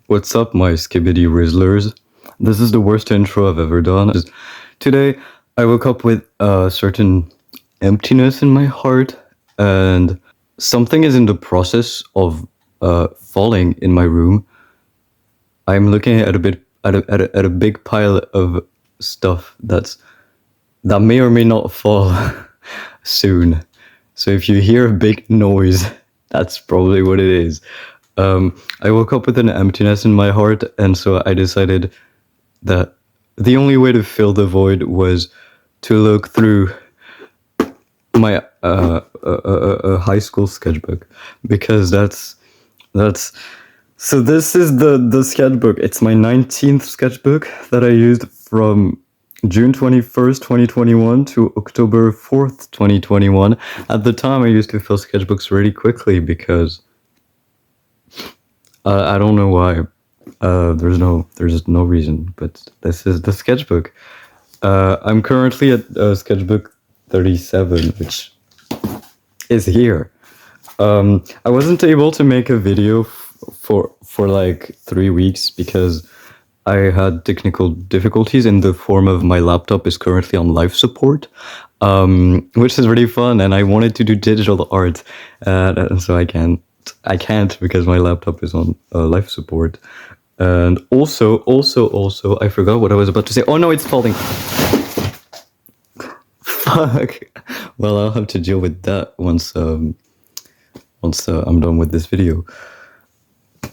What's up, my skibbity rizzlers? This is the worst intro I've ever done. Today, I woke up with a certain emptiness in my heart, and something is in the process of falling in my room. I'm looking at a big pile of stuff that may or may not fall soon. So if you hear a big noise, that's probably what it is. I woke up with an emptiness in my heart, and so I decided that the only way to fill the void was to look through my high school sketchbook, because that's so this is the sketchbook. It's my 19th sketchbook that I used from June 21st, 2021 to October 4th, 2021. At the time, I used to fill sketchbooks really quickly because I don't know why. There's no reason, but this is the sketchbook. I'm currently at sketchbook 37, which is here. I wasn't able to make a video for like 3 weeks because I had technical difficulties in the form of my laptop is currently on life support, which is really fun, and I wanted to do digital art, and so I can't because my laptop is on life support. And also, I forgot what I was about to say. Oh no, it's falling. Fuck. Well, I'll have to deal with that once I'm done with this video.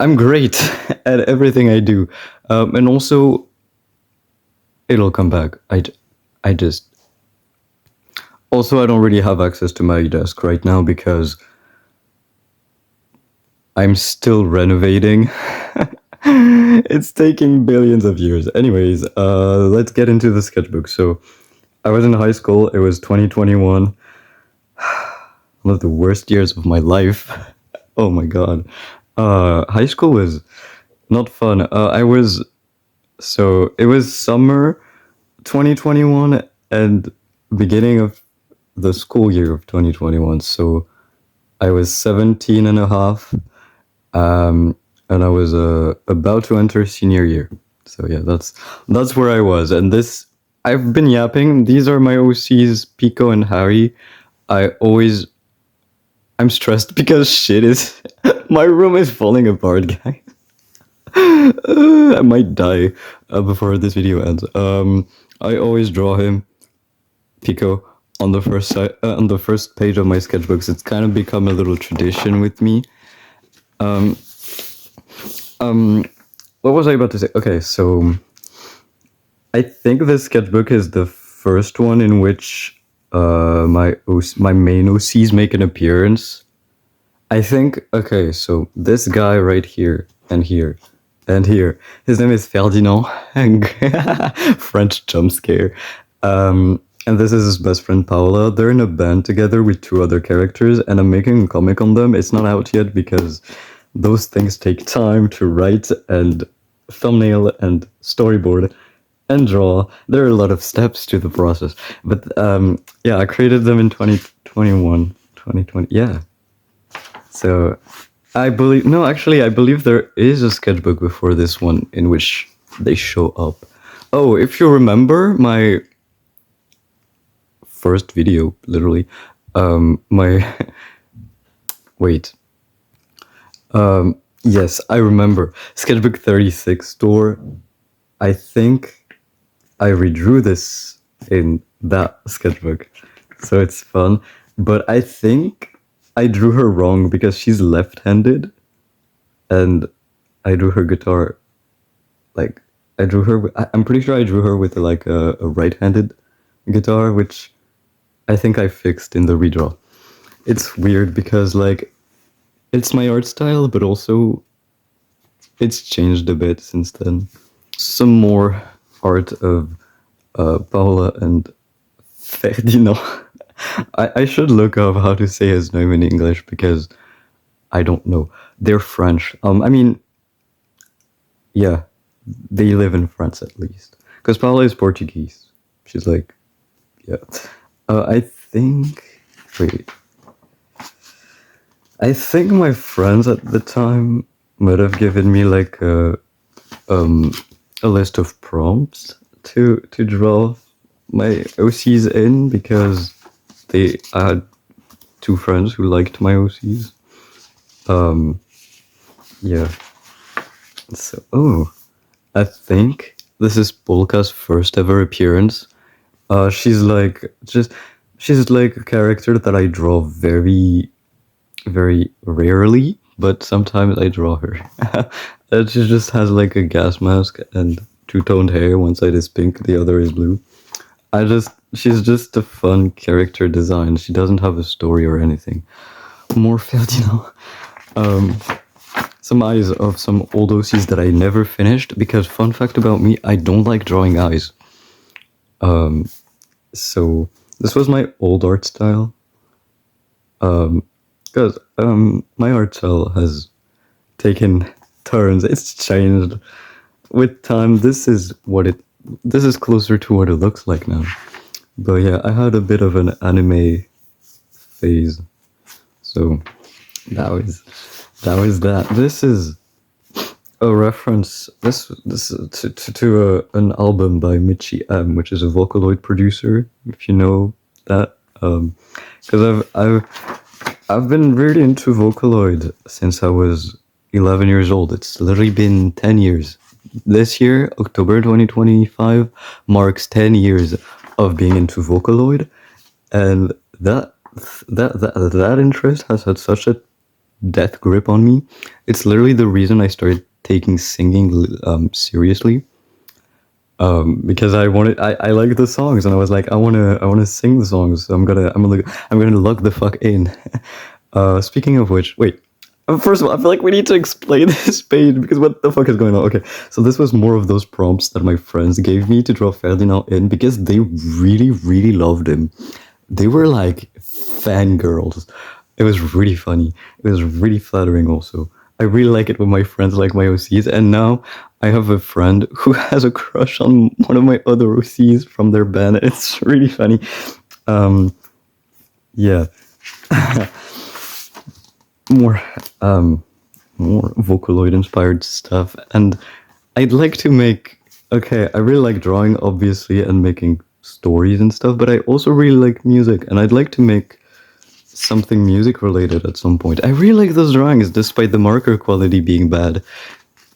I'm great at everything I do, and also it'll come back. I just also I don't really have access to my desk right now because I'm still renovating. It's taking billions of years. Anyways, let's get into the sketchbook. So, I was in high school. It was 2021. One of the worst years of my life. Oh my god. High school was not fun. It was summer 2021 and beginning of the school year of 2021. So, I was 17 and a half. And I was about to enter senior year. So yeah, that's where I was. And I've been yapping. These are my OCs, Pico and Harry. I'm stressed because shit is my room is falling apart, guys. I might die before this video ends. I always draw him, Pico, on the first page of my sketchbooks. It's kind of become a little tradition with me. What was I about to say? Okay, so I think this sketchbook is the first one in which my main OCs make an appearance. I think, okay, so this guy right here, and here, and here, his name is Ferdinand, French jump scare. And this is his best friend Paola. They're in a band together with 2 other characters, and I'm making a comic on them. It's not out yet because those things take time to write and thumbnail and storyboard and draw. There are a lot of steps to the process. But yeah, I created them in 2021, 2020. Yeah. So I believe there is a sketchbook before this one in which they show up. Oh, if you remember my first video, literally, wait. Yes, I remember. Sketchbook 36 store. I think I redrew this in that sketchbook. So it's fun. But I think I drew her wrong because she's left-handed. And I drew her guitar. Like, I'm pretty sure I drew her with like a right-handed guitar, which I think I fixed in the redraw. It's weird because like, it's my art style, but also it's changed a bit since then. Some more art of Paola and Ferdinand. I should look up how to say his name in English because I don't know. They're French. I mean, yeah, they live in France at least. Because Paola is Portuguese. She's like, yeah. I think my friends at the time might have given me like um, a list of prompts to draw my OCs in because I had two friends who liked my OCs. Yeah. So, I think this is Polka's first ever appearance. She's like she's like a character that I draw very, very rarely, but sometimes I draw her. And she just has like a gas mask and two-toned hair. One side is pink, the other is blue. She's just a fun character design. She doesn't have a story or anything. More Ferdinand. Some eyes of some old OCs that I never finished because, fun fact about me, I don't like drawing eyes. So this was my old art style. Because my art style has taken turns. It's changed with time. This is closer to what it looks like now. But yeah, I had a bit of an anime phase. So that was that. This is a reference. This to an album by Michi M, which is a Vocaloid producer. If you know that, because I've been really into Vocaloid since I was 11 years old. It's literally been 10 years. This year, October 2025, marks 10 years of being into Vocaloid, and that interest has had such a death grip on me. It's literally the reason I started taking singing seriously. Because I like the songs, and I was like, I wanna sing the songs. So I'm gonna log the fuck in. Speaking of which, wait. First of all, I feel like we need to explain this page because what the fuck is going on? Okay, so this was more of those prompts that my friends gave me to draw Ferdinand in because they really, really loved him. They were like fangirls. It was really funny. It was really flattering also. I really like it when my friends like my OCs, and now I have a friend who has a crush on one of my other OCs from their band. It's really funny. Yeah. more more Vocaloid inspired stuff, and I'd like to make okay, I really like drawing obviously and making stories and stuff, but I also really like music, and I'd like to make something music related at some point. I really like those drawings despite the marker quality being bad.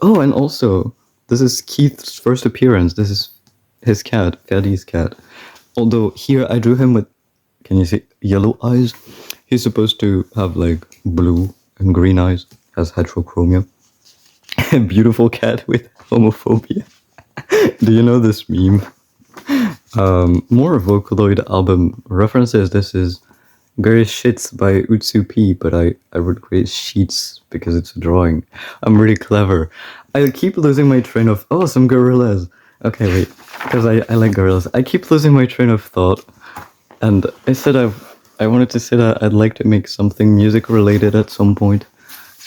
Oh, and also this is Keith's first appearance. This is his cat, Ferdy's cat. Although here I drew him with, can you see, yellow eyes? He's supposed to have like blue and green eyes, has heterochromia. Beautiful cat with homophobia. Do you know this meme? More Vocaloid album references. This is Greatest Shits by Utsup, but I would create sheets because it's a drawing. I'm really clever. I keep losing my train of, oh, some gorillas. Okay, wait, because I like gorillas. I keep losing my train of thought, and I wanted to say that I'd like to make something music related at some point,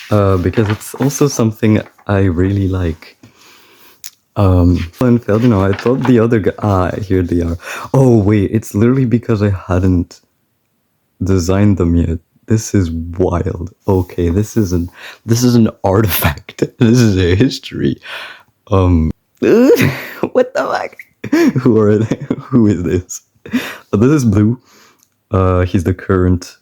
because it's also something I really like. And Ferdinand, I thought the other guy, here they are. Oh wait, it's literally because I hadn't designed them yet. This is wild. Okay, this is an artifact. This is a history. What the fuck? Who are they? Who is this? This is Blue. He's the current.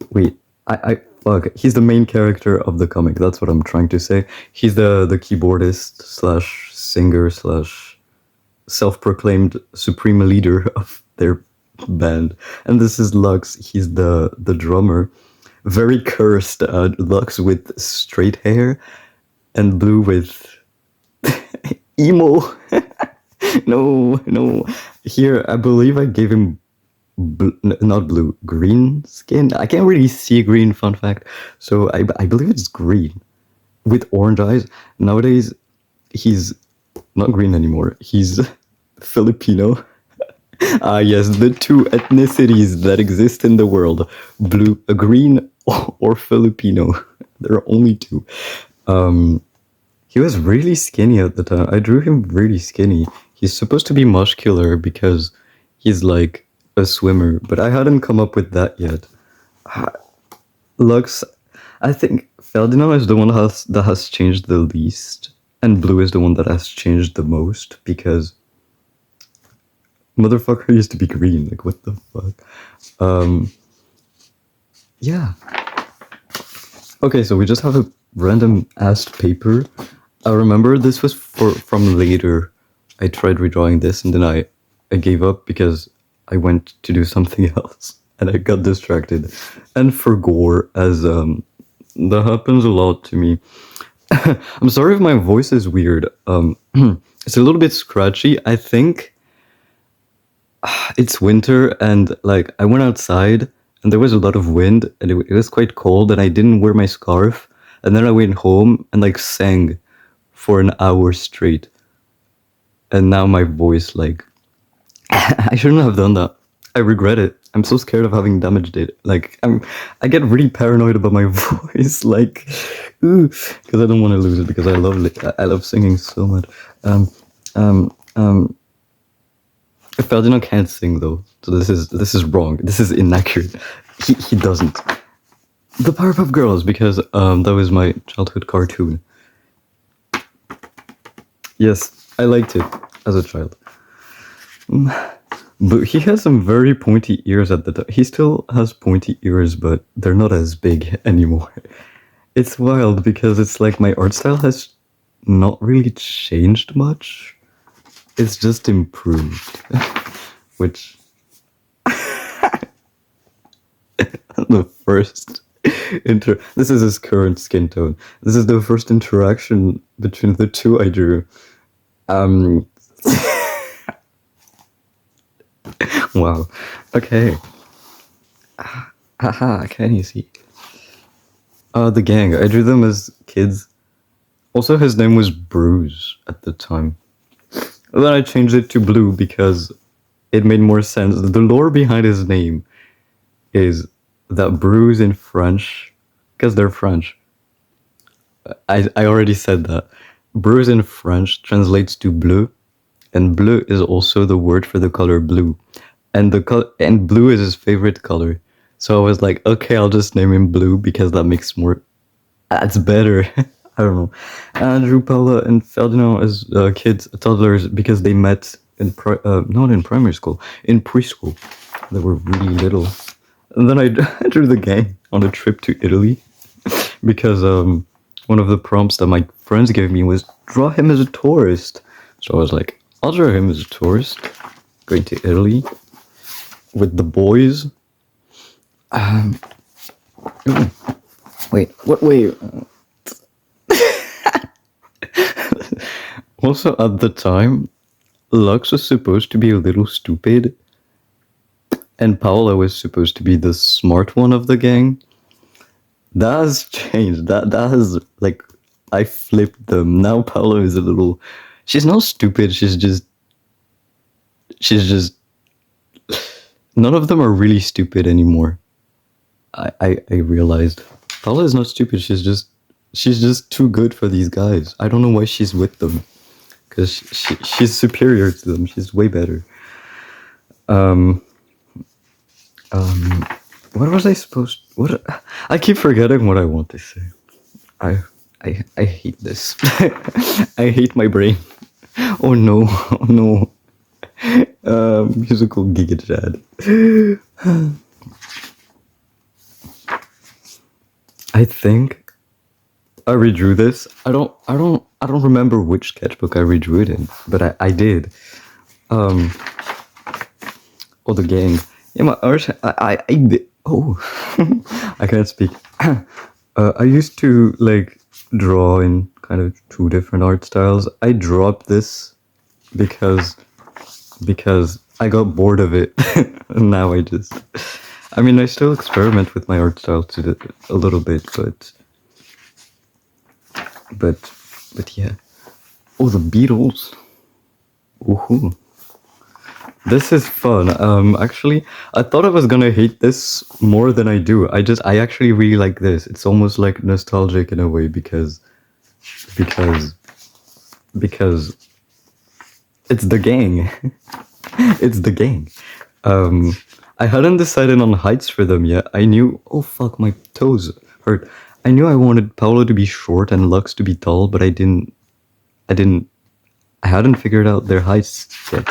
Wait, I fuck. He's the main character of the comic. That's what I'm trying to say. He's the keyboardist slash singer slash self-proclaimed supreme leader of their band. And this is Lux. He's the drummer. Very cursed. Lux with straight hair, and Blue with emo. No. Here, I believe I gave him not blue, green skin. I can't really see green, fun fact. So I believe it's green with orange eyes. Nowadays, he's not green anymore. He's Filipino. Ah, yes, the two ethnicities that exist in the world: blue, green, or Filipino. There are only two. He was really skinny at the time. I drew him really skinny. He's supposed to be muscular because he's like a swimmer, but I hadn't come up with that yet. Lux, I think Ferdinand is the one that has changed the least And blue is the one that has changed the most because motherfucker used to be green. Like, what the fuck? Yeah. Okay, so we just have a random ass paper. I remember this was from later. I tried redrawing this and then I gave up because I went to do something else and I got distracted and forgot, as that happens a lot to me. I'm sorry if my voice is weird. It's a little bit scratchy. I think it's winter and like I went outside and there was a lot of wind and it was quite cold and I didn't wear my scarf and then I went home and like sang for an hour straight. And now my voice, like, I shouldn't have done that. I regret it. I'm so scared of having damaged it. Like, I get really paranoid about my voice, like, because I don't want to lose it because I love singing so much. Ferdinand can't sing though, so this is wrong. This is inaccurate. He doesn't. The Powerpuff Girls, because that was my childhood cartoon. Yes, I liked it as a child. But he has some very pointy ears at the time. He still has pointy ears, but they're not as big anymore. It's wild because it's like my art style has not really changed much. It's just improved. Which... the first... This is his current skin tone. This is the first interaction between the two I drew. Wow. Okay. Haha, can you see? The gang. I drew them as kids. Also, his name was Bruce at the time. And then I changed it to Blue because it made more sense. The lore behind his name is that Bruce in French, because they're French. I already said that. Bruce in French translates to bleu, and bleu is also the word for the color blue. And blue is his favorite color. So I was like, okay, I'll just name him Blue because that's better. I don't know. And I drew Paula and Ferdinand as kids, toddlers, because they met not in primary school, in preschool. They were really little. And then I drew the gang on a trip to Italy because one of the prompts that my friends gave me was draw him as a tourist. So I was like, I'll draw him as a tourist going to Italy with the boys. Wait, what? Wait. Also, at the time, Lux was supposed to be a little stupid, and Paola was supposed to be the smart one of the gang. That has changed. That has, like, I flipped them. Now Paola is a little... She's not stupid, she's just... None of them are really stupid anymore. I realized. Paola is not stupid, she's just too good for these guys. I don't know why she's with them. Because she's superior to them. She's way better. What was I supposed... What? I keep forgetting what I want to say. I hate this. I hate my brain. Oh no. Oh no. Musical Giga Chad. I think I redrew this. I don't remember which sketchbook I redrew it in, but I did. Oh, the gang. Yeah, my art. I can't speak. I used to like draw in kind of two different art styles. I dropped this because I got bored of it. And now I still experiment with my art style a little bit, but yeah. Oh, the Beatles. Woohoo. This is fun. Actually, I thought I was gonna hate this more than I do. I actually really like this. It's almost like nostalgic in a way because it's the gang. It's the gang. I hadn't decided on heights for them yet. I knew... Oh fuck, my toes hurt. I knew I wanted Paolo to be short and Lux to be tall, but I didn't I hadn't figured out their heights yet.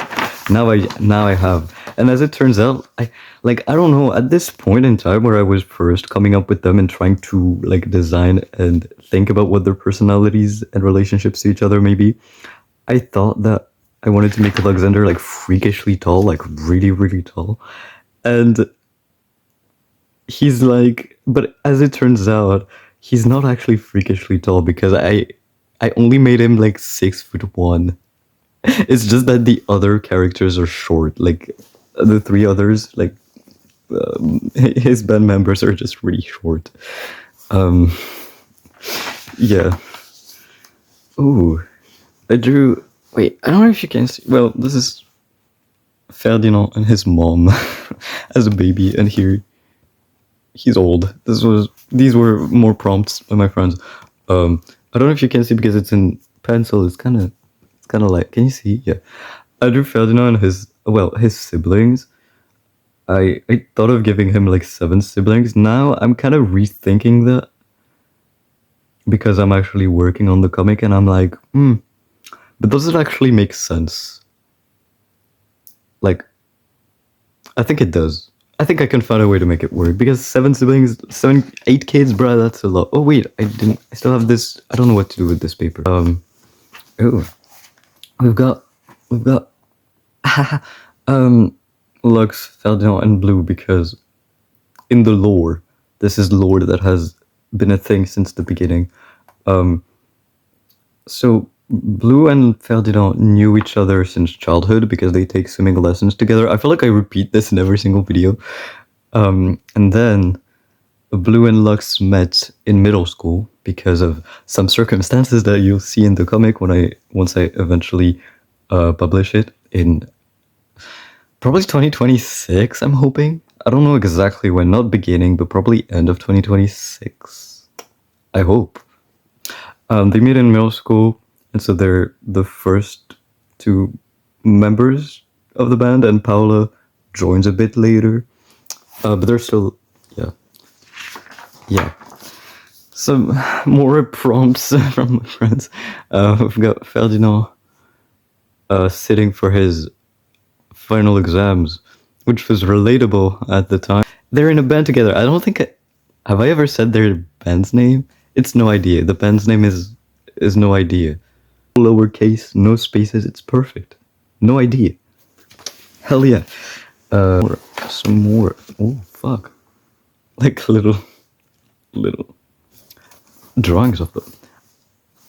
Now I have. And as it turns out, I don't know, at this point in time where I was first coming up with them and trying to like design and think about what their personalities and relationships to each other may be, I thought that I wanted to make Alexander like freakishly tall, like really, really tall. And he's like, but as it turns out, he's not actually freakishly tall because I only made him like 6'1". It's just that the other characters are short. Like the three others, like his band members are just really short. Um, yeah. Ooh, I drew. Wait, I don't know if you can see. Well, this is Ferdinand and his mom as a baby, and here he's old. These were more prompts by my friends. I don't know if you can see because it's in pencil. It's kind of like. Can you see? Yeah, I drew Ferdinand and his siblings. I thought of giving him like 7 siblings. Now I'm kind of rethinking that because I'm actually working on the comic, and I'm like, but does it actually make sense? Like, I think it does. I think I can find a way to make it work because 7 siblings, 8 kids, bruh, that's a lot. Oh wait, I still have this. I don't know what to do with this paper. Oh, we've got, Lux, Ferdinand, and Blue because in the lore, this is lore that has been a thing since the beginning. So Blue and Ferdinand knew each other since childhood because they take swimming lessons together. I feel like I repeat this in every single video. And then Blue and Lux met in middle school because of some circumstances that you'll see in the comic once I eventually publish it in probably 2026, I'm hoping. I don't know exactly when, not beginning, but probably end of 2026. I hope. They meet in middle school, and so they're the first 2 members of the band, and Paula joins a bit later. But they're still, yeah. Some more prompts from my friends. We've got Ferdinand sitting for his final exams, which was relatable at the time. They're in a band together. I don't think have I ever said their band's name? It's No Idea. The band's name is No Idea. Lowercase, no spaces. It's perfect. No Idea. Hell yeah. Some more. Oh fuck. Like little drawings of them.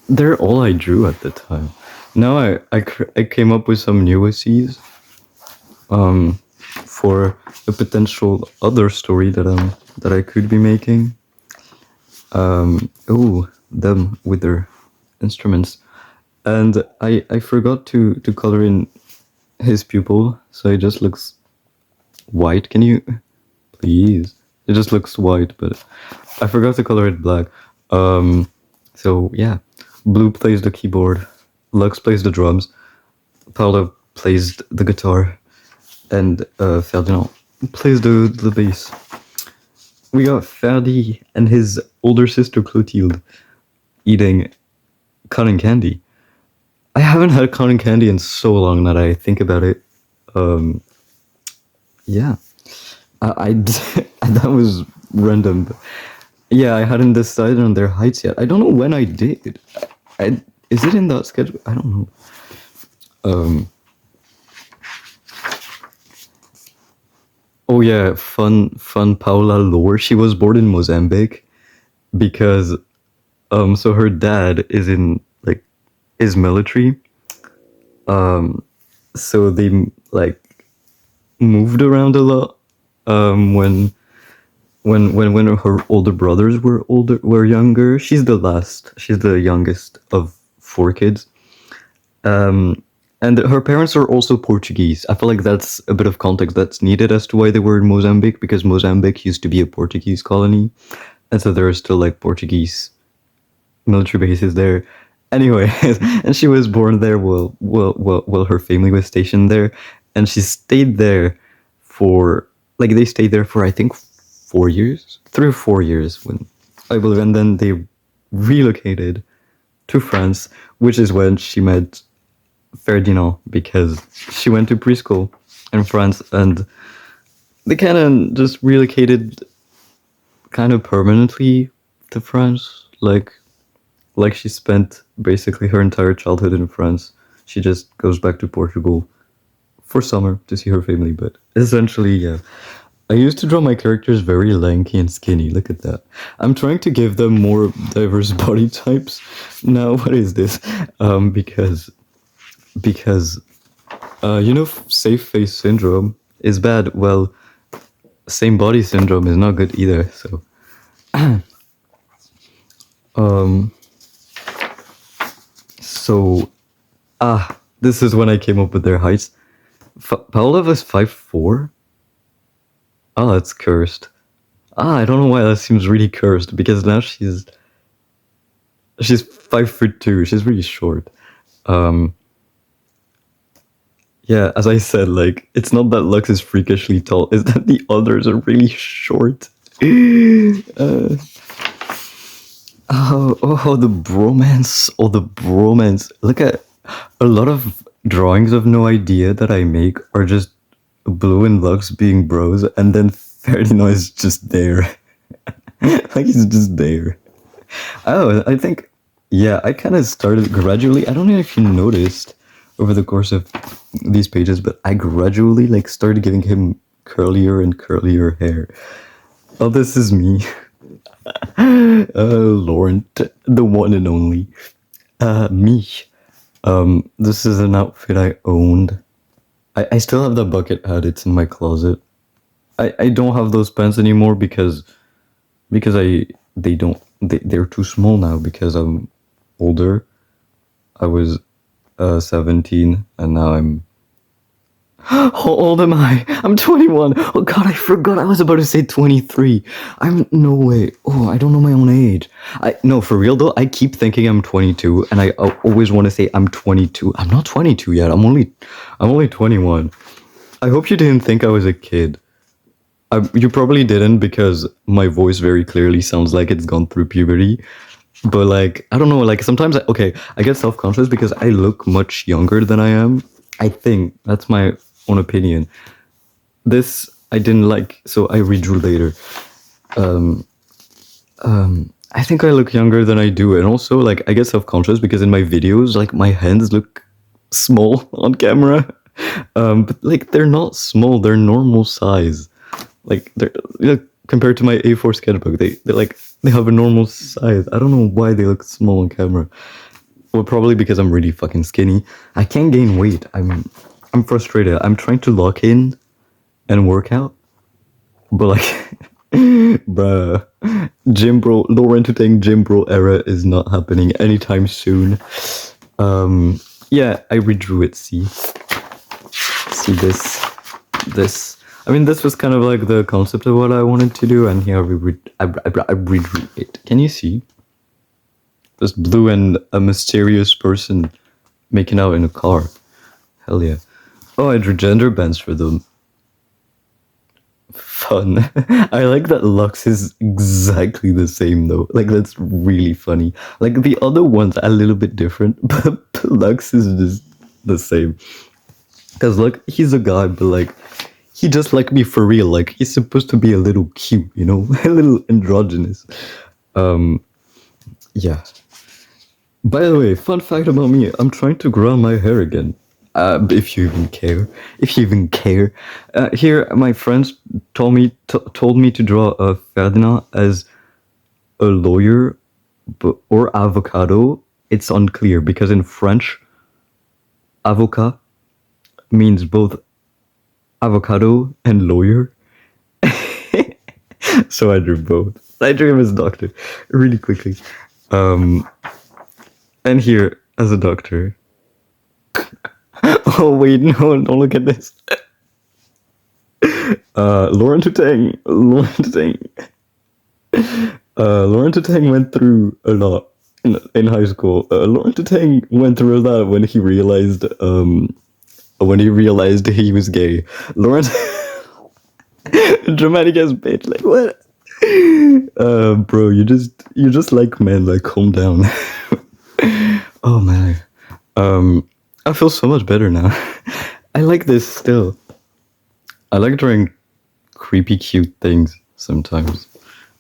They're all I drew at the time. Now I came up with some newices. For a potential other story that I could be making. Them with their instruments, and I forgot to color in his pupil, so it just looks white. Can you please? It just looks white, but I forgot to color it black. So yeah, Blue plays the keyboard, Lux plays the drums, Paolo plays the guitar, and Ferdinand plays the bass. We got Ferdi and his older sister Clotilde eating cotton candy. I haven't had cotton candy in so long that I think about it. Yeah, I that was random. But yeah, I hadn't decided on their heights yet. I don't know when I did. Is it in that sketchbook? I don't know. Oh yeah, fun Paula lore. She was born in Mozambique because so her dad is in is military. So they like moved around a lot when her older brothers were younger. She's the youngest of 4 kids. And her parents are also Portuguese. I feel like that's a bit of context that's needed as to why they were in Mozambique, because Mozambique used to be a Portuguese colony, and so there are still like Portuguese military bases there. Anyway, and she was born there while her family was stationed there, and she stayed there for they stayed there for I think 3 or 4 years when I believe, and then they relocated to France, which is when she met Ferdinand, because she went to preschool in France, and they kind of just relocated kind of permanently to France. Like she spent basically her entire childhood in France. She just goes back to Portugal for summer to see her family, but essentially, yeah. I used to draw my characters very lanky and skinny. Look at that. I'm trying to give them more diverse body types. Now, what is this? Because safe face syndrome is bad. Well, same body syndrome is not good either. So, um, so this is when I came up with their heights. Paola was 5'4". Oh, that's cursed. I don't know why that seems really cursed, because now she's 5'2". She's really short. Yeah, as I said, like, it's not that Lux is freakishly tall, it's that the others are really short. The bromance. Oh, the bromance. Look at a lot of drawings of No Idea that I make are just Blue and Lux being bros, and then Ferdinand is just there. Like, he's just there. Oh, I think, yeah, I kind of started gradually. I don't know if you noticed over the course of these pages, but I gradually, like, started giving him curlier and curlier hair. Oh, this is me. Laurent, the one and only. Me. This is an outfit I owned. I still have the bucket hat. It's in my closet. I don't have those pants anymore because they're too small now because I'm older. I was 17 and now I'm how old am I? I'm 21. Oh god, I forgot I was about to say 23. No way. Oh, I don't know my own age. No, for real though, I keep thinking I'm 22 and I always want to say I'm 22. I'm not 22 yet. I'm only 21. I hope you didn't think I was a kid. You probably didn't, because my voice very clearly sounds like it's gone through puberty. But like, I don't know, like sometimes I get self-conscious because I look much younger than I am. I think that's my own opinion. This I didn't like, so I redrew later. I think I look younger than I do, and also like I get self-conscious because in my videos, like my hands look small on camera. But like they're not small, they're normal size. Like they're compared to my A4 sketchbook, they have a normal size. I don't know why they look small on camera. Well, probably because I'm really fucking skinny. I can't gain weight. I'm frustrated. I'm trying to lock in and work out, but like, bruh, gym bro, laurentoutang gym bro era is not happening anytime soon. Yeah, I redrew it. See this. I mean, this was kind of like the concept of what I wanted to do, and here I redrew it. Can you see? Just Blue and a mysterious person making out in a car. Hell yeah. Oh, I drew gender bands for them. Fun. I like that Lux is exactly the same though. Like, that's really funny. Like, the other ones are a little bit different, but Lux is just the same. Because, like, he's a guy, but, like, he just like me for real. Like, he's supposed to be a little cute, you know? A little androgynous. Yeah. By the way, fun fact about me, I'm trying to grow my hair again. If you even care. Here, my friends told me to draw Ferdinand as a lawyer or avocado. It's unclear because in French, avocat means both avocado and lawyer. So I drew both. I drew him as a doctor really quickly. And here as a doctor. Oh wait, no, don't look at this. Laurentoutang went through a lot in high school. Laurentoutang went through a lot when he realized he was gay. Laurent dramatic as bitch, like what? Bro, you just like men, like calm down. Oh man. I feel so much better now. I like this still. I like drawing creepy, cute things sometimes.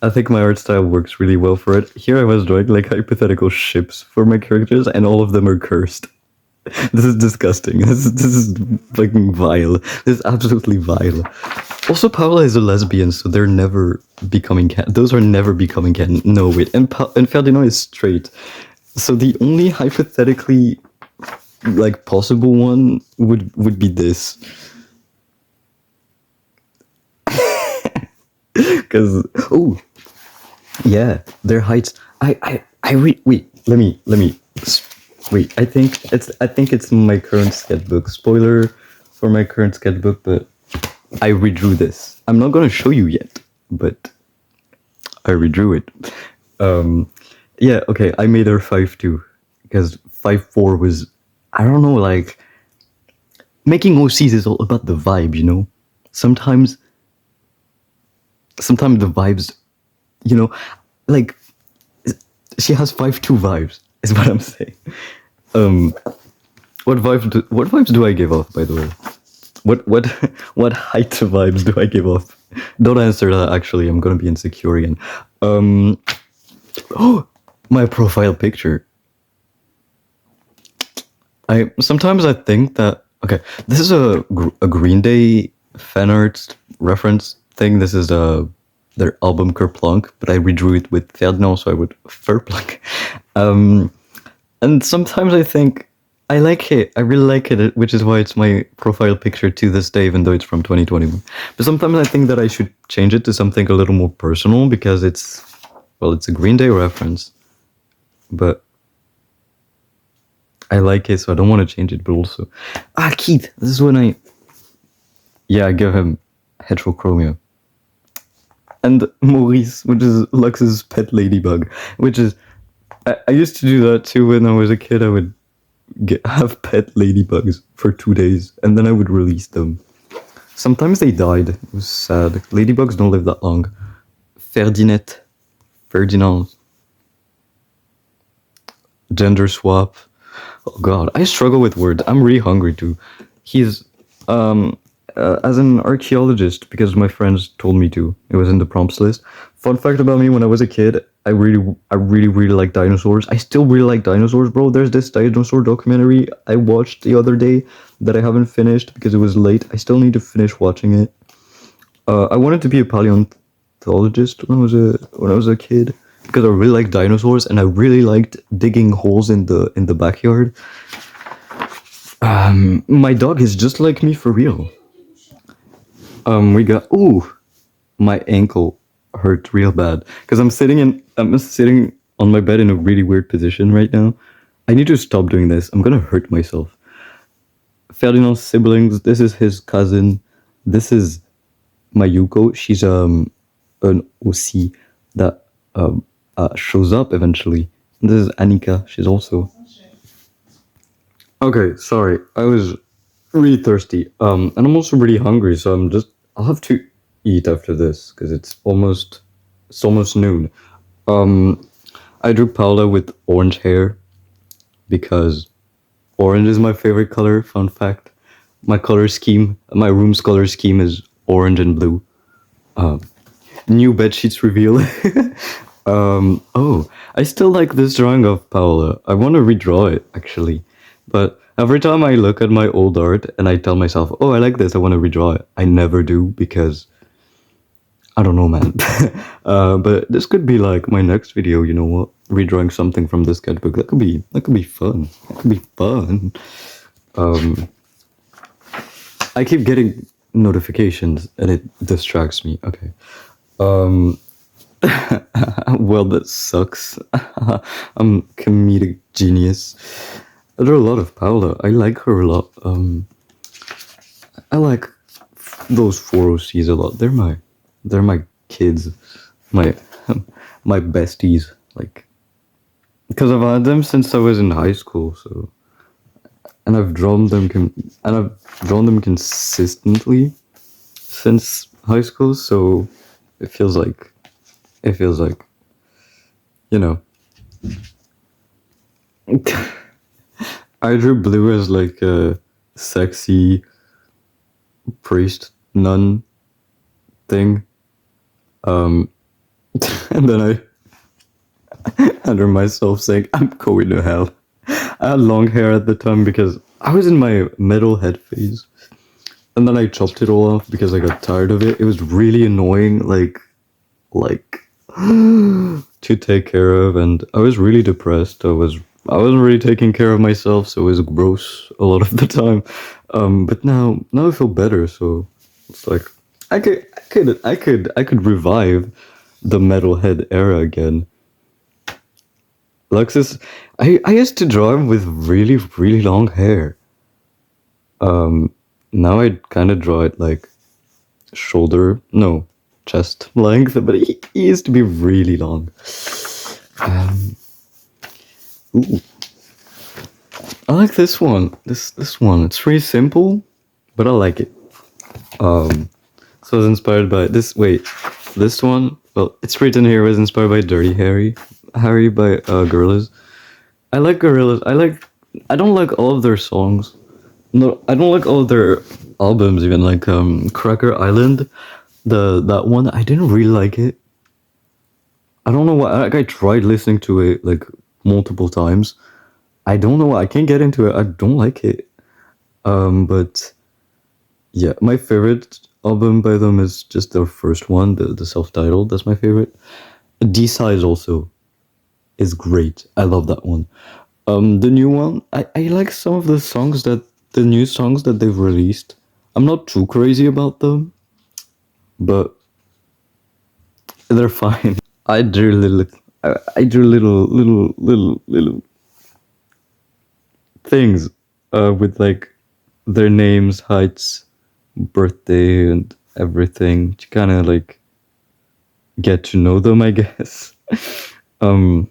I think my art style works really well for it. Here I was drawing like hypothetical ships for my characters, and all of them are cursed. This is disgusting. This is fucking vile. This is absolutely vile. Also, Paula is a lesbian, so they're never becoming those are never becoming canon. No, wait. And Ferdinand is straight. So the only hypothetically like possible one would be this. Because oh yeah, their heights. Wait. Let me wait. I think it's my current sketchbook. Spoiler for my current sketchbook, but I redrew this. I'm not gonna show you yet, but I redrew it. Yeah, okay. I made her 5'2" because 5'4" was, I don't know, like making OCs is all about the vibe, you know. Sometimes, sometimes the vibes, you know, like she has 5'2" vibes. Is what I'm saying. Um, what vibes do I give off, by the way? What what height vibes do I give off? Don't answer that. Actually, I'm gonna be insecure again. Um, oh, my profile picture. I sometimes I think that okay, this is a Green Day fan art reference thing. This is their album Kerplunk, but I redrew it with Ferdinand, so I would Furplunk. Um, and sometimes I think I like it. I really like it, which is why it's my profile picture to this day, even though it's from 2021. But sometimes I think that I should change it to something a little more personal because it's well, it's a Green Day reference, but I like it, so I don't want to change it. But also, Keith, this is when I give him heterochromia. And Maurice, which is Lux's pet ladybug, which is I used to do that too when I was a kid. I would have pet ladybugs for 2 days, and then I would release them. Sometimes they died. It was sad. Ladybugs don't live that long. Ferdinand, gender swap. Oh god, I struggle with words. I'm really hungry too. He's as an archaeologist because my friends told me to. It was in the prompts list. Fun fact about me: when I was a kid, I really like dinosaurs. I still really like dinosaurs, bro. There's this dinosaur documentary I watched the other day that I haven't finished because it was late. I still need to finish watching it. I wanted to be a paleontologist when I was a kid because I really liked dinosaurs and I really liked digging holes in the backyard. My dog is just like me for real. We got my ankle hurt real bad because I'm sitting on my bed in a really weird position right now. I need to stop doing this. I'm gonna hurt myself. Ferdinand's siblings. This is his cousin. This is Mayuko. She's an OC that shows up eventually. This is Anika. She's also okay. Sorry, I was really thirsty. And I'm also really hungry, so I'll have to eat after this because it's almost noon. Um, I drew Paula with orange hair because orange is my favorite color. Fun fact: my room's color scheme is orange and blue. Um, New bed sheets reveal. Oh, I still like this drawing of Paula. I want to redraw it actually, but every time I look at my old art and I tell myself, "Oh, I like this. I want to redraw it," I never do because I don't know, man. But this could be like my next video. You know what? Redrawing something from the sketchbook. That could be fun. That could be fun. Um, I keep getting notifications and it distracts me. Okay. Um, well, that sucks. I'm comedic genius. I draw a lot of Paula. I like her a lot. I like those four OCs a lot. They're my kids, my my besties. Like, because I've had them since I was in high school. So, and I've drawn them consistently since high school. So, it feels like it feels like you know. I drew blue as like a sexy priest nun thing. Um, and then I under myself saying, "I'm going to hell." I had long hair at the time because I was in my metalhead phase, and then I chopped it all off because I got tired of it. It was really annoying, like to take care of, and I was really depressed. I wasn't really taking care of myself, so it was gross a lot of the time. But now I feel better, so it's like I could revive the metalhead era again. Luxus, I used to draw him with really really long hair. Um, Now I kind of draw it like shoulder, no, chest length, but he used to be really long. Um, Ooh, I like this one. This one. It's pretty simple, but I like it. Um, so I was inspired by this. Wait, this one. Well, it's written here. Was inspired by Dirty Harry. Harry by Gorillaz. I like Gorillaz. I don't like all of their songs. No, I don't like all of their albums. Even like Cracker Island, that one. I didn't really like it. I don't know why. Like, I tried listening to it like multiple times. I don't know why. I can't get into it. I don't like it. But yeah, my favorite album by them is just their first one, the self-titled. That's my favorite. D-Size also is great. I love that one. The new one, I like some of the new songs that they've released. I'm not too crazy about them, but they're fine. I drew I drew little things, with like their names, heights, birthday, and everything to kind of like get to know them, I guess. um,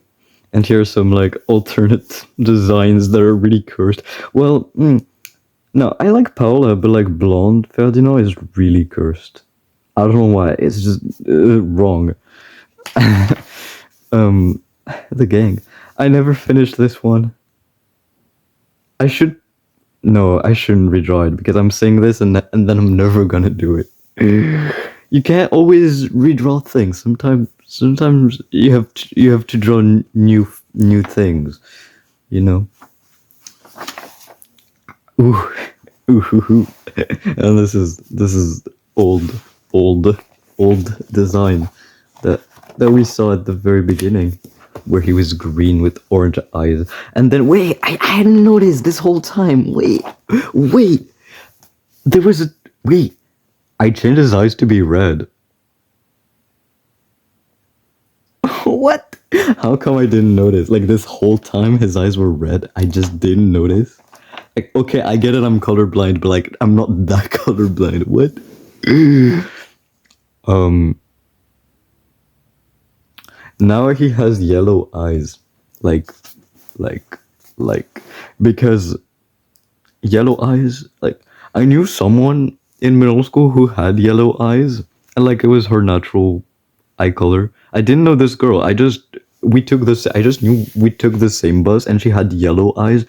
and here are some like alternate designs that are really cursed. Well, no, I like Paola, but like blonde Ferdinand is really cursed. I don't know why. It's just wrong. um, the gang. I never finished this one. I should. No, I shouldn't redraw it because I'm saying this and then I'm never gonna do it. You can't always redraw things. Sometimes you have to draw new things. You know. Ooh, ooh. And this is old, old, old design that that we saw at the very beginning, where he was green with orange eyes. And then wait, I hadn't noticed this whole time. Wait, there was a wait. I changed his eyes to be red. What? How come I didn't notice? Like this whole time his eyes were red. I just didn't notice. Like, okay, I get it, I'm colorblind, but like I'm not that colorblind. What? um Now he has yellow eyes. Like like like because yellow eyes, like I knew someone in middle school who had yellow eyes, and like it was her natural eye color. I didn't know this girl. I just knew we took the same bus and she had yellow eyes,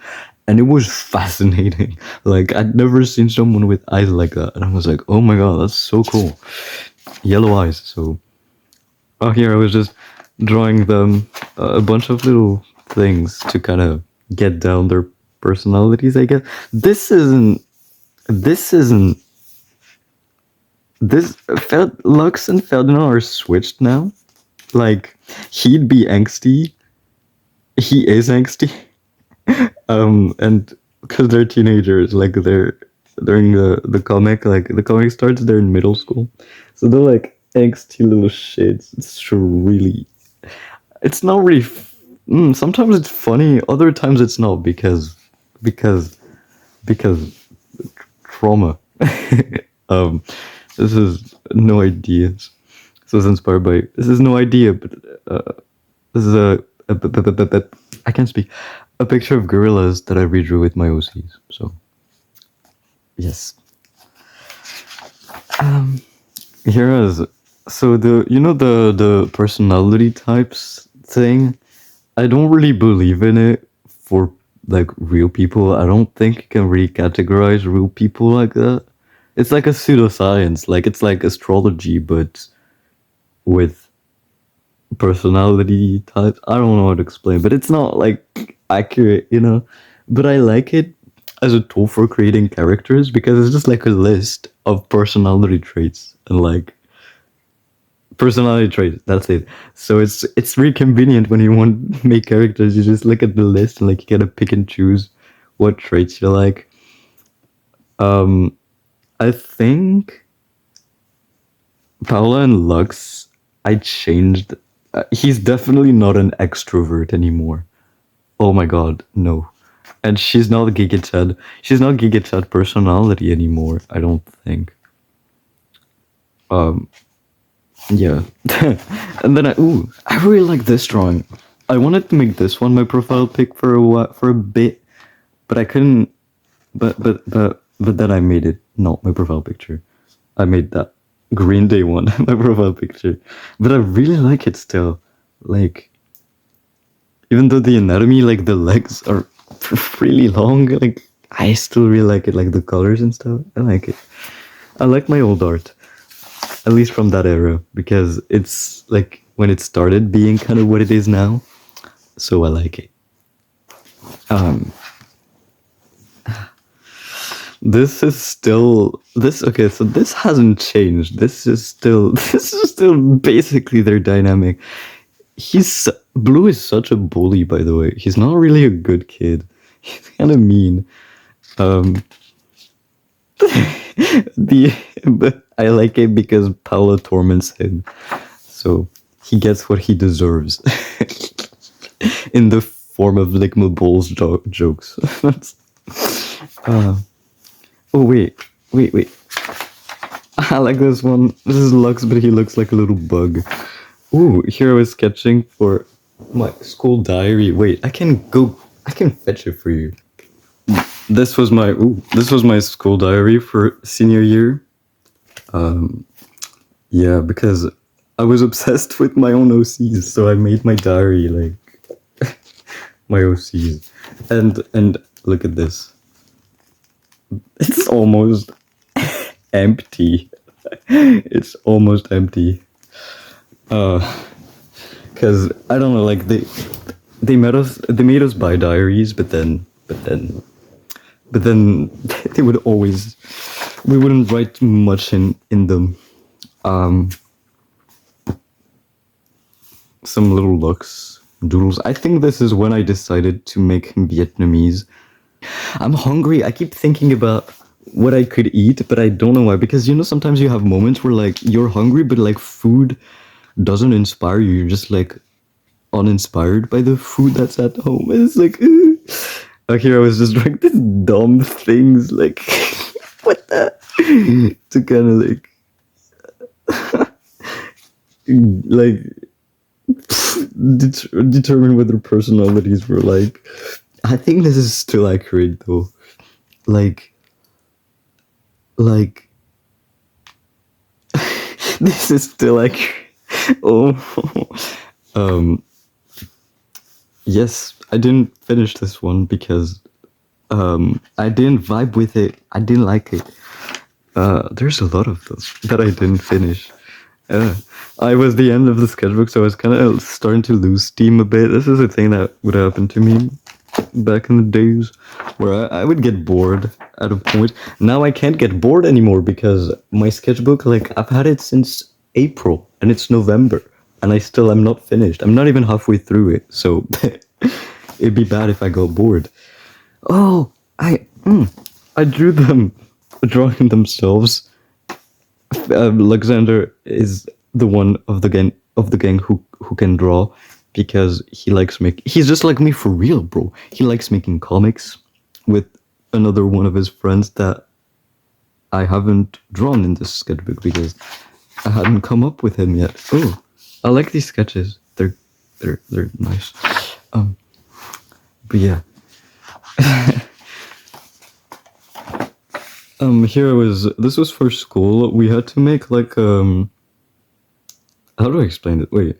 and it was fascinating. Like I'd never seen someone with eyes like that, and I was like, "Oh my god, that's so cool." Yellow eyes. So here I was just drawing them a bunch of little things to kind of get down their personalities, I guess. This isn't this Lux and Ferdinand are switched now. Like he'd be angsty. He is angsty. And because they're teenagers, like they're during the comic, like the comic starts, they're in middle school, so they're like angsty little shits. It's really, it's not really. Sometimes it's funny, other times it's not because because trauma. um, this is no ideas. This was inspired by. This is no idea, but this is I can't speak. A picture of gorillas that I redrew with my OCs. So yes. Um, Here is so the personality types thing. I don't really believe in it for like real people. I don't think you can really categorize real people like that. It's like a pseudoscience, like it's like astrology, but with personality types. I don't know how to explain, but it's not like accurate, you know. But I like it as a tool for creating characters because it's just like a list of personality traits and like personality traits. That's it. So it's really convenient when you want to make characters. You just look at the list and like you gotta pick and choose what traits you like. Um, I think Paula and Lux, I changed. He's definitely not an extrovert anymore. Oh my god, no. And she's not Giga Chad. She's not Giga Chad personality anymore. I don't think. Um, yeah. And then I really like this drawing. I wanted to make this one my profile pic for for a bit, but I couldn't. But then I made it not my profile picture. I made that Green Day one my profile picture. But I really like it still. Like, even though the anatomy, like the legs are really long, like I still really like it. Like the colors and stuff. I like it. I like my old art, at least from that era, because it's like when it started being kind of what it is now. So I like it. Um, this is still this okay, so this hasn't changed. This is still basically their dynamic. He's Blue is such a bully, by the way. He's not really a good kid. He's kind of mean. Um, the but I like it because Paula torments him, so he gets what he deserves in the form of lickable balls jokes. uh, oh wait. I like this one. This is Lux, but he looks like a little bug. Ooh, here I was sketching for my school diary. Wait, I can fetch it for you. This was my school diary for senior year. Um, yeah, because I was obsessed with my own OCs, so I made my diary like my OCs. And look at this. It's almost empty. It's almost empty. Cause I don't know, like they made us buy diaries, but then they would always we wouldn't write much in them. Um, some little looks, doodles. I think this is when I decided to make him Vietnamese. I'm hungry. I keep thinking about what I could eat, but I don't know why. Because you know, sometimes you have moments where like you're hungry, but like food doesn't inspire you. You're just like uninspired by the food that's at home. And it's like, like here I was just like these dumb things, like what the to kind of like determine what their personalities were like. I think this is still accurate though. Like like this is still accurate. Oh, um, yes, I didn't finish this one because I didn't vibe with it. I didn't like it. There's a lot of those that I didn't finish. I was the end of the sketchbook, so I was kind of starting to lose steam a bit. This is a thing that would happen to me back in the days where I would get bored at a point. Now I can't get bored anymore because my sketchbook, like, I've had it since April and it's November and I still am not finished. I'm not even halfway through it, so it'd be bad if I got bored. Oh, I drew them drawing themselves. Alexander is the one of the gang who can draw because he likes he's just like me for real, bro. He likes making comics with another one of his friends that I haven't drawn in this sketchbook because I hadn't come up with him yet. Oh, I like these sketches. They're nice. But yeah. Here this was for school. We had to make like how do I explain it? Wait.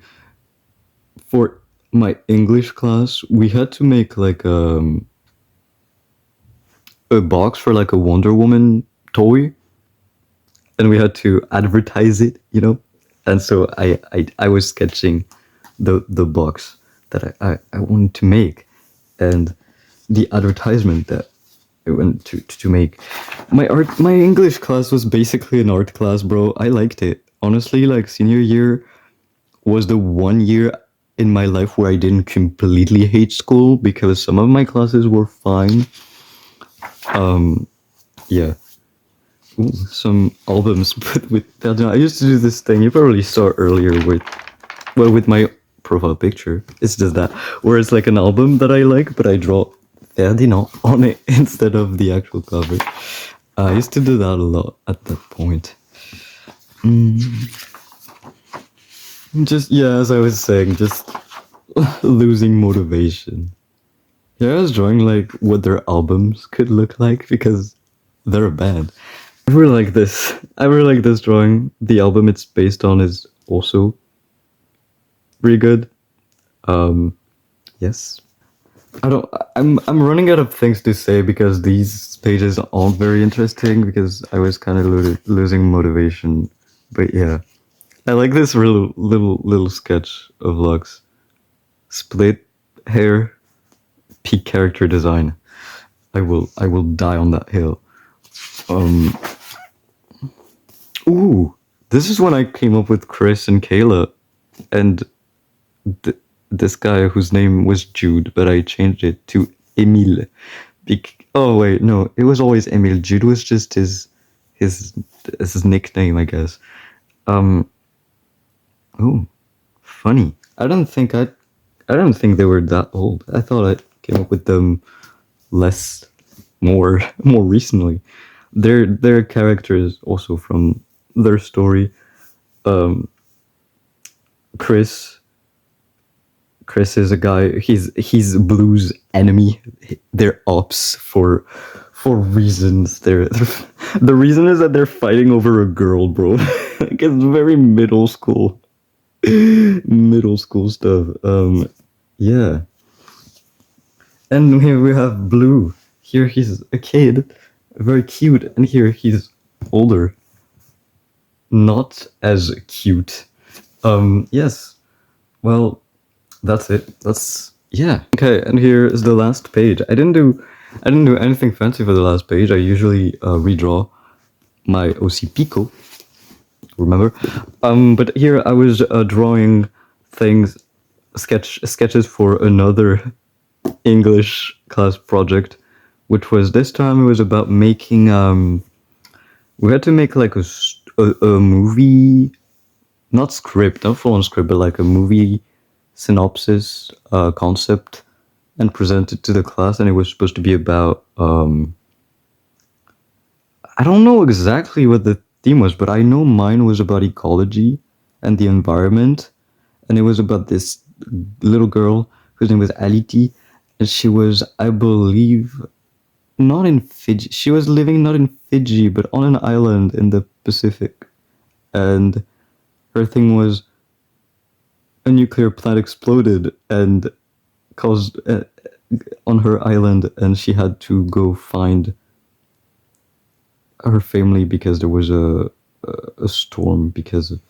For my English class, we had to make like a box for like a Wonder Woman toy, and we had to advertise it, you know. And so I was sketching the box that I wanted to make, and the advertisement that I went to make. My English class was basically an art class, bro. I liked it. Honestly, like senior year was the one year in my life where I didn't completely hate school because some of my classes were fine. Yeah. Ooh, some albums but with Ferdinand. I used to do this thing you probably saw earlier with my profile picture. It's just that. Where it's like an album that I like, but I draw Ferdinand on it instead of the actual cover. I used to do that a lot at that point. Just, yeah, as I was saying, just losing motivation. Yeah, I was drawing like what their albums could look like because they're a band. I really like this. I really like this drawing. The album it's based on is also pretty good. Yes. I'm running out of things to say because these pages aren't very interesting because I was kind of losing motivation. But yeah, I like this little sketch of Lux. Split hair, peak character design. I will die on that hill. Ooh, this is when I came up with Chris and Kayla, and this guy whose name was Jude, but I changed it to Emile. Oh wait, no, it was always Emile. Jude was just his nickname, I guess. Oh, funny. I don't think they were that old. I thought I came up with them more recently. They're characters also from their story. Chris is a guy. He's Blue's enemy. They're ops for reasons. The reason is that they're fighting over a girl, bro. Like it's very middle school stuff. Yeah. And here we have Blue. Here he's a kid, very cute, and here he's older. Not as cute. Yes. Well, that's it. Yeah. Okay, and here is the last page. I didn't do anything fancy for the last page. I usually redraw my OC Pico. Remember? But here I was drawing sketches for another English class project, which was this time it was about making we had to make like a movie, not full on script, but like a movie synopsis concept, and present it to the class. And it was supposed to be about I don't know exactly what the theme was, but I know mine was about ecology and the environment, and it was about this little girl whose name was Aliti, and she was, I believe, not in Fiji. She was living not in Fiji, but on an island in the Pacific, and her thing was a nuclear plant exploded and caused on her island, and she had to go find her family because there was a storm because of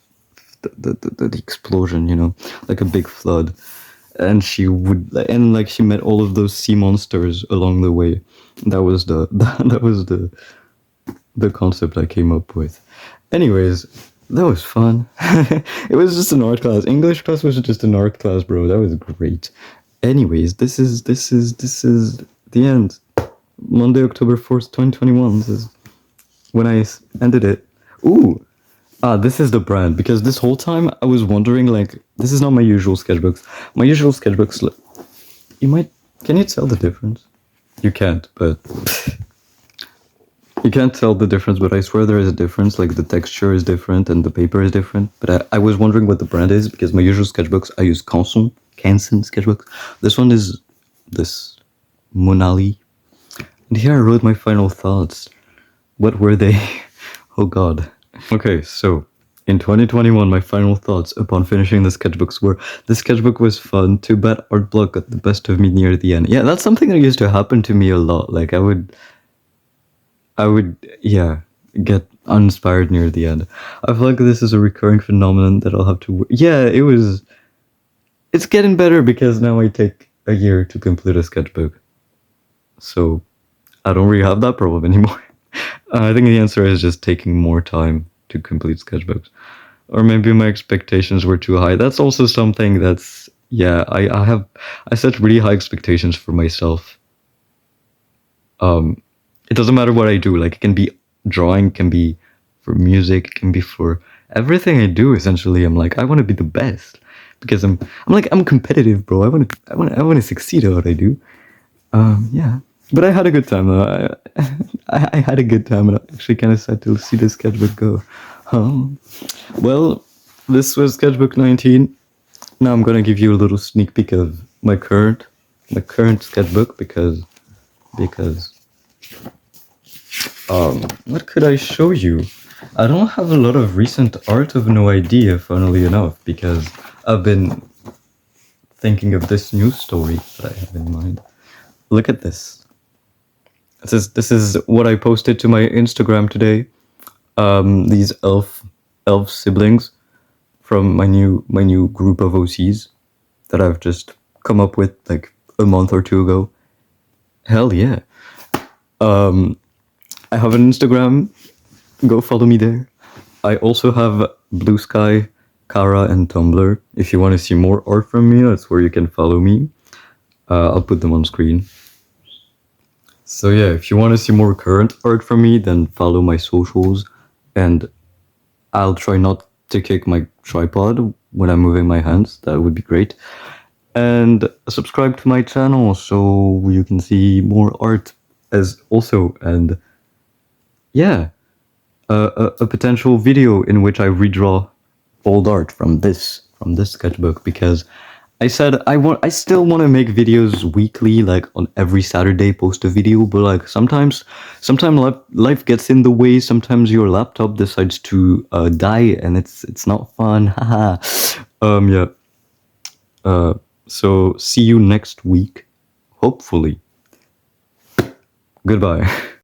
the explosion, you know, like a big flood. And she met all of those sea monsters along the way. That was the concept I came up with. Anyways, that was fun. It was just an art class. English class was just an art class, bro. That was great. Anyways, this is the end. Monday, October 4th, 2021. This is when I ended it. Ooh. This is the brand, because this whole time I was wondering, like, this is not my usual sketchbooks. My usual sketchbooks, can you tell the difference? You can't, but you can't tell the difference, but I swear there is a difference, like the texture is different and the paper is different. But I was wondering what the brand is, because my usual sketchbooks, I use Canson sketchbooks. This one is this Monali. And here I wrote my final thoughts. What were they? Oh god. Okay, so in 2021, my final thoughts upon finishing the sketchbooks were, the sketchbook was fun, too bad art block got the best of me near the end. Yeah, that's something that used to happen to me a lot. Like, I would I would, yeah, get uninspired near the end. I feel like this is a recurring phenomenon that I'll have to. Yeah, it's getting better because now I take a year to complete a sketchbook. So I don't really have that problem anymore. I think the answer is just taking more time to complete sketchbooks. Or maybe my expectations were too high. That's also something that's, yeah, I set really high expectations for myself. It doesn't matter what I do. Like, it can be drawing, can be for music, can be for everything I do. Essentially, I'm like, I want to be the best because I'm competitive, bro. I want to succeed at what I do. Yeah, but I had a good time though. I had a good time, and I'm actually kind of sad to see the sketchbook go. Um, well, this was sketchbook 19. Now I'm gonna give you a little sneak peek of my current sketchbook because what could I show you? I don't have a lot of recent art of no idea, funnily enough, because I've been thinking of this news story that I have in mind. Look at this. This is what I posted to my Instagram today. These elf siblings from my new group of OCs that I've just come up with like a month or two ago. Hell yeah. I have an Instagram. Go follow me there. I also have bluesky, cara, and tumblr. If you want to see more art from me, that's where you can follow me. I'll put them on screen. So yeah, if you want to see more current art from me, then follow my socials, and I'll try not to kick my tripod when I'm moving my hands. That would be great. And subscribe to my channel so you can see more art as also. And yeah, a potential video in which I redraw old art from this sketchbook, because I still want to make videos weekly, like on every Saturday post a video, but like sometimes life gets in the way. Sometimes your laptop decides to die, and it's not fun. Haha. Yeah. So see you next week, hopefully. Goodbye.